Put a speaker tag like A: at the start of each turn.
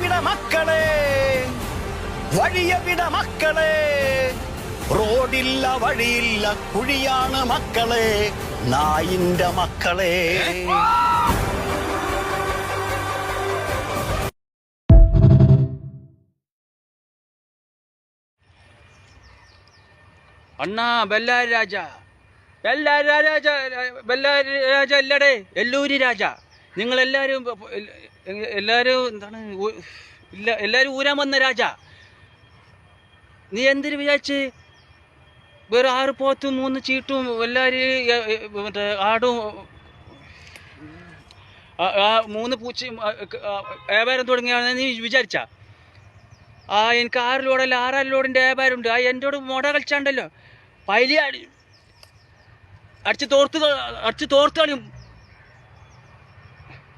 A: വിട മക്കളെ, വഴിയ വിട മക്കളെ, റോഡില്ല വഴിയില്ല കുഴിയാണ് മക്കളെ, നായിന്റെ മക്കളെ.
B: അണ്ണാ ബെല്ലാരി രാജ, ബെല്ലാരി രാജ അല്ലടേ, എല്ലൂരി രാജ. നിങ്ങളെല്ലാവരും എന്താണ് എല്ലാവരും ഊരാൻ വന്ന രാജ. നീ എന്തിനു വിചാരിച്ച് വേറെ 6 പോത്തും 3 ചീട്ടും എല്ലാവരും മറ്റേ ആടും 3 പൂച്ചയും വ്യാപാരം തുടങ്ങിയാണ് നീ വിചാരിച്ച? എനിക്ക് 6 ലോഡല്ല 6 ലോഡിൻ്റെ വ്യാപാരമുണ്ട്. എന്നോട് മോട കളിച്ചാണ്ടല്ലോ, പൈലി അടിച്ച് തോർത്ത് കളിയും.